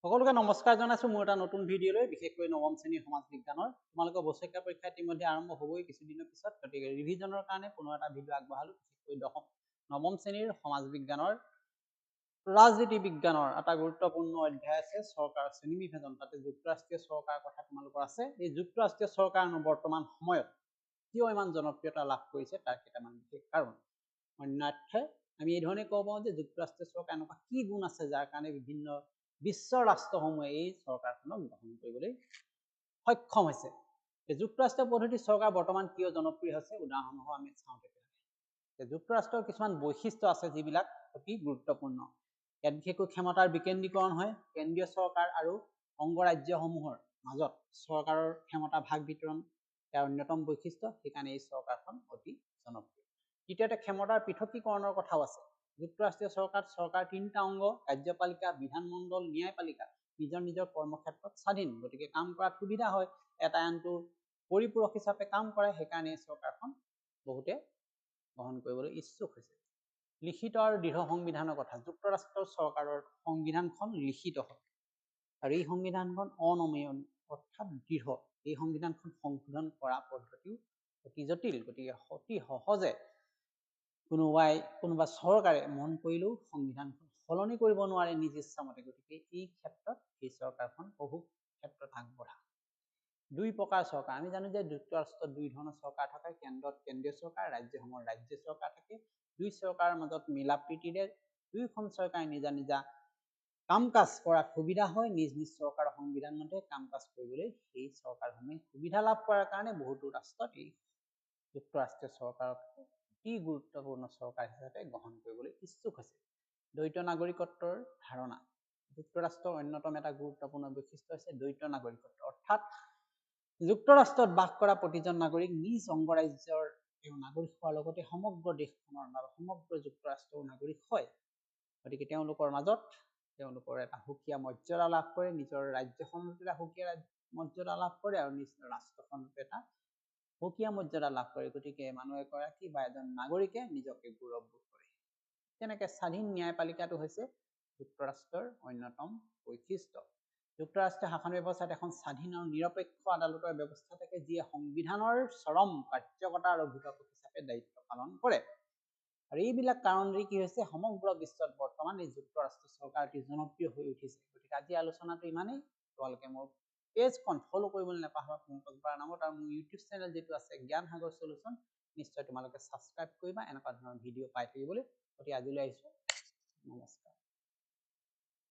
সকলোকে নমস্কাৰ জনাইছো মোৰ এটা নতুন ভিডিঅ'লৈ বিশেষকৈ নৱম শ্ৰেণীৰ সমাজ বিজ্ঞানৰ তোমালোকৰ বছৰীয়া পৰীক্ষা ইতিমধ্যে আৰম্ভ হ'বই কিছুদিনৰ পিছত গতিকে ৰিভিজনৰ কাৰণে পুনৰ এটা ভিডিঅ' আগবঢ়ালো বিশেষকৈ নৱম শ্ৰেণীৰ সমাজ বিজ্ঞানৰ ৰাজনীতি বিজ্ঞানৰ এটা গুৰুত্বপূৰ্ণ অধ্যায় আছে চৰকাৰ শ্ৰেণী বিভাজন তাতে যুক্তৰাষ্ট্ৰীয় চৰকাৰৰ কথা তোমালোকৰ আছে এই যুক্তৰাষ্ট্ৰীয় চৰকাৰনো বৰ্তমান সময়ত কিয় ইমান জনপ্ৰিয়তা লাভ কৰিছে তাৰ কেইটামান বিশেষ কাৰণ অন্যথা আমি এই ধৰণে ক'ব পাৰোঁ যে যুক্তৰাষ্ট্ৰীয় চৰকাৰ এনেকুৱা কি গুণ আছে যাৰ কাৰণে বিভিন্ন বিশ্বৰ ৰাষ্ট্ৰসমূহে এই চৰকাৰখনক গ্ৰহণ কৰিবলৈ সক্ষম হৈছে যুক্তৰাষ্ট্ৰীয় পদ্ধতিৰ চৰকাৰ বৰ্তমান কিয় জনপ্ৰিয় হৈছে উদাহৰণসমূহ আমি চাওঁ যুক্তৰাষ্ট্ৰৰ কিছুমান বৈশিষ্ট্য আছে যিবিলাক অতি গুৰুত্বপূৰ্ণ ইয়াত বিশেষকৈ ক্ষমতাৰ বিকেন্দ্ৰীকৰণ হয় কেন্দ্ৰীয় চৰকাৰ আৰু অংগৰাজ্যসমূহৰ মাজত চৰকাৰৰ ক্ষমতা ভাগ বিতৰণ ইয়াৰ অন্যতম বৈশিষ্ট্য সেইকাৰণে এই চৰকাৰখন অতি জনপ্ৰিয় দ্বিতীয়তে ক্ষমতাৰ পৃথকীকৰণৰ কথাও আছে যুক্তৰাষ্ট্ৰীয় চৰকাৰ তিনিটা অংগ কাৰ্যপালিকা বিধানমণ্ডল ন্যায়পালিকা নিজৰ নিজৰ কৰ্মক্ষেত্ৰত স্বাধীন গতিকে কাম কৰাত সুবিধা হয় এটা আনটো পৰিপূৰক হিচাপে কাম কৰে সেইকাৰণে এই চৰকাৰখন বহুতে গ্ৰহণ কৰিবলৈ ইচ্ছুক হৈছে লিখিত আৰু দৃঢ় সংবিধানৰ কথা যুক্তৰাষ্ট্ৰৰ চৰকাৰৰ সংবিধানখন লিখিত হয় আৰু এই সংবিধানখন অনমীয় অৰ্থাৎ দৃঢ় এই সংবিধানখন সংশোধন কৰা পদ্ধতিও অতি জটিল গতিকে অতি সহজে কোনোবা চৰকাৰে মন কৰিলেও সংবিধানখন সলনি কৰিব নোৱাৰে নিজ ইচ্ছামতে গতিকে এই ক্ষেত্ৰত এই চৰকাৰখন বহু ক্ষেত্ৰত আগবঢ়া দুই প্ৰকাৰ চৰকাৰ আমি জানো যে যুক্তৰাষ্ট্ৰত দুই ধৰণৰ চৰকাৰ থাকে কেন্দ্ৰত কেন্দ্ৰীয় চৰকাৰ ৰাজ্যসমূহৰ ৰাজ্য চৰকাৰ থাকে দুই চৰকাৰৰ মাজত মিলা প্ৰীতিৰে দুইখন চৰকাৰে নিজা নিজা কাম কাজ কৰাৰ সুবিধা হয় নিজ নিজ চৰকাৰৰ সংবিধান মতে কাম কাজ কৰিবলৈ সেই চৰকাৰসমূহে সুবিধা লাভ কৰাৰ কাৰণে বহুতো ৰাষ্ট্ৰত এই যুক্তৰাষ্ট্ৰীয় চৰকাৰক অতি গুৰুত্বপূৰ্ণ চৰকাৰ হিচাপে গ্ৰহণ কৰিবলৈ ইচ্ছুক হৈছে দ্বৈত নাগৰিকত্বৰ ধাৰণা যুক্তৰাষ্ট্ৰৰ অন্যতম এটা গুৰুত্বপূৰ্ণ বৈশিষ্ট্য হৈছে দ্বৈত নাগৰিকত্ব অৰ্থাৎ যুক্তৰাষ্ট্ৰত বাস কৰা প্ৰতিজন নাগৰিক নিজ অংগৰাজ্যৰ নাগৰিক হোৱাৰ লগতে সমগ্ৰ দেশখনৰ বা সমগ্ৰ যুক্তৰাষ্ট্ৰৰ নাগৰিক হয় গতিকে তেওঁলোকৰ মাজত তেওঁলোকৰ এটা সুকীয়া মৰ্যাদা লাভ কৰে নিজৰ ৰাজ্যখনত এটা সুকীয়া মৰ্যাদা লাভ কৰে আৰু নিজ ৰাষ্ট্ৰখনত এটা সুকীয়া মৰ্যাদা লাভ কৰে গতিকে মানুহ এগৰাকী বা এজন নাগৰিকে নিজকে গৌৰৱবোধ কৰে তেনেকে স্বাধীন ন্যায়পালিকাটো হৈছে যুক্তৰাষ্ট্ৰৰ অন্যতম বৈশিষ্ট্য যুক্তৰাষ্ট্ৰীয় শাসন ব্যৱস্থাত এখন স্বাধীন আৰু নিৰপেক্ষ আদালতৰ ব্যৱস্থা থাকে যিয়ে সংবিধানৰ চৰম কাৰ্যকতা আৰু অভিভাৱক হিচাপে দায়িত্ব পালন কৰে আৰু এইবিলাক কাৰণেই কি হৈছে সমগ্ৰ বিশ্বত বৰ্তমান এই যুক্তৰাষ্ট্ৰীয় চৰকাৰ অতি জনপ্ৰিয় হৈ উঠিছে গতিকে আজি আলোচনাটো ইমানেই তোমালোকে মোৰ পেজখন ফলো কৰিবলৈ নাপাহৰিবা পংকজবৰাৰ নামত আৰু মোৰ ইউটিউব চেনেল যেটো আছে জ্ঞান সাগৰ সলিউশন নিশ্চয় তোমালোকে সাবস্ক্ৰাইব কৰিবা এনেকুৱা ধৰণৰ ভিডিঅ' পাই থাকিবলৈ অতি আজিলৈ আহিছো নমস্কাৰ